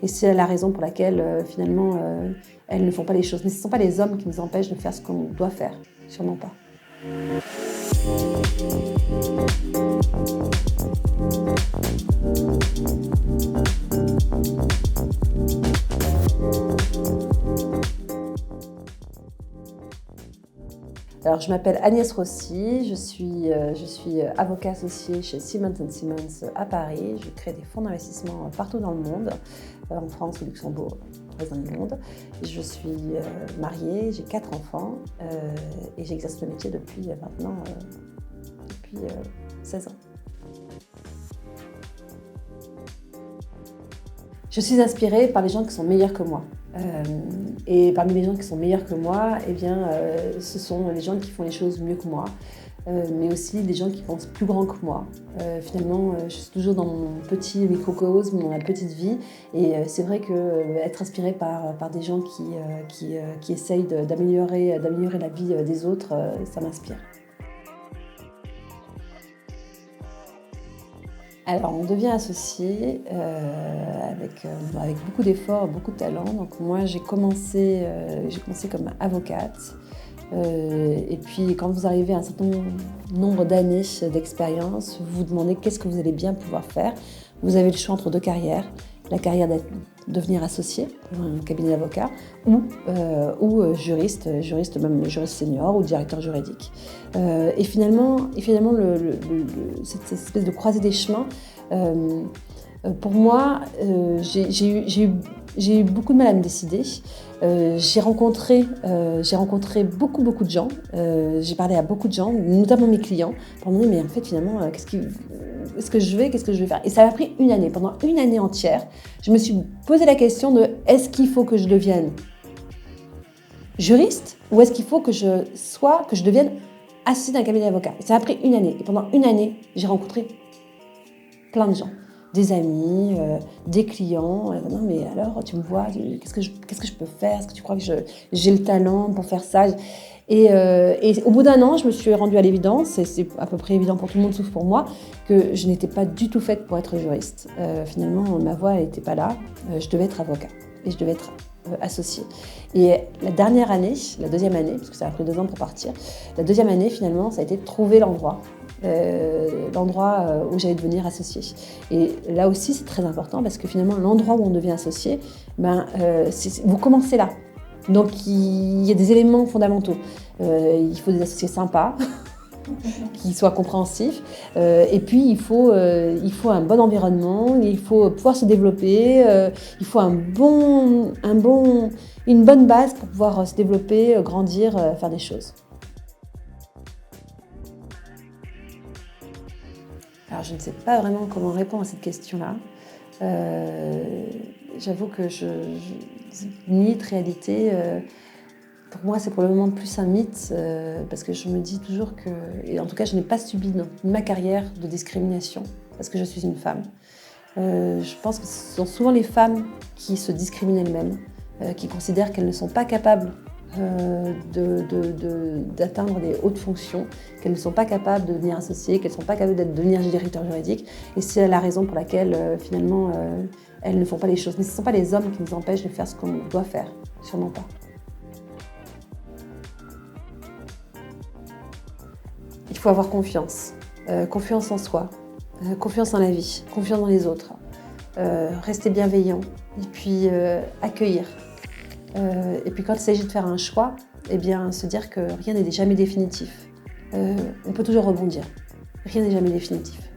Et c'est la raison pour laquelle, finalement, elles ne font pas les choses. Mais ce ne sont pas les hommes qui nous empêchent de faire ce qu'on doit faire. Sûrement pas. Alors, je m'appelle Agnès Rossi, je suis avocat associée chez Simmons & Simmons à Paris. Je crée des fonds d'investissement partout dans le monde, en France, au Luxembourg, dans le monde. Je suis mariée, j'ai 4 enfants et j'exerce le métier depuis maintenant 16 ans. Je suis inspirée par les gens qui sont meilleurs que moi. Et parmi les gens qui sont meilleurs que moi, eh bien, ce sont les gens qui font les choses mieux que moi, mais aussi des gens qui pensent plus grand que moi. Finalement, je suis toujours dans mon petit microcosme, dans ma petite vie, et c'est vrai qu'être inspirée par des gens qui essayent d'améliorer la vie des autres, ça m'inspire. Alors, on devient associé avec beaucoup d'efforts, beaucoup de talent. Donc moi, j'ai commencé comme avocate. Et puis, quand vous arrivez à un certain nombre d'années d'expérience, vous vous demandez qu'est-ce que vous allez bien pouvoir faire. Vous avez le choix entre 2 carrières. La carrière de devenir associé dans un cabinet d'avocat ou juriste, même juriste senior ou directeur juridique. Et finalement cette espèce de croisée des chemins, pour moi, j'ai eu beaucoup de mal à me décider. J'ai rencontré beaucoup de gens, j'ai parlé à beaucoup de gens, notamment mes clients, pour me dire mais en fait finalement, qu'est-ce que je vais faire? Et ça m'a pris une année. Pendant une année entière, je me suis posé la question de est-ce qu'il faut que je devienne juriste ou est-ce qu'il faut que je devienne associée d'un cabinet d'avocats? Ça m'a pris une année. Et pendant une année, j'ai rencontré plein de gens. Des amis, des clients. Non mais alors, tu me vois, qu'est-ce que je peux faire? Est-ce que tu crois que j'ai le talent pour faire ça? Et au bout d'un an, je me suis rendue à l'évidence, et c'est à peu près évident pour tout le monde sauf pour moi, que je n'étais pas du tout faite pour être juriste. Finalement, ma voie n'était pas là. Je devais être avocat et je devais être associée. Et la deuxième année, parce que ça a pris 2 ans pour partir, la deuxième année finalement, ça a été de trouver l'endroit où j'allais devenir associée. Et là aussi, c'est très important parce que finalement, l'endroit où on devient associé, vous commencez là. Donc, il y a des éléments fondamentaux. Il faut des associés sympas, qui soient compréhensifs. Et puis, il faut un bon environnement, il faut pouvoir se développer, il faut une bonne base pour pouvoir se développer, grandir, faire des choses. Alors, je ne sais pas vraiment comment répondre à cette question-là. J'avoue que mythe, réalité, pour moi, c'est probablement plus un mythe parce que je me dis toujours que, et en tout cas, je n'ai pas subi dans ma carrière de discrimination parce que je suis une femme. Je pense que ce sont souvent les femmes qui se discriminent elles-mêmes, qui considèrent qu'elles ne sont pas capables d'atteindre des hautes fonctions, qu'elles ne sont pas capables de devenir associées, qu'elles ne sont pas capables de devenir directeur juridique. Et c'est la raison pour laquelle, finalement, elles ne font pas les choses. Mais ce ne sont pas les hommes qui nous empêchent de faire ce qu'on doit faire. Sûrement pas. Il faut avoir confiance. Confiance en soi, confiance en la vie, confiance dans les autres. Rester bienveillant et puis accueillir. Et puis quand il s'agit de faire un choix, eh bien, se dire que rien n'est jamais définitif. On peut toujours rebondir. Rien n'est jamais définitif.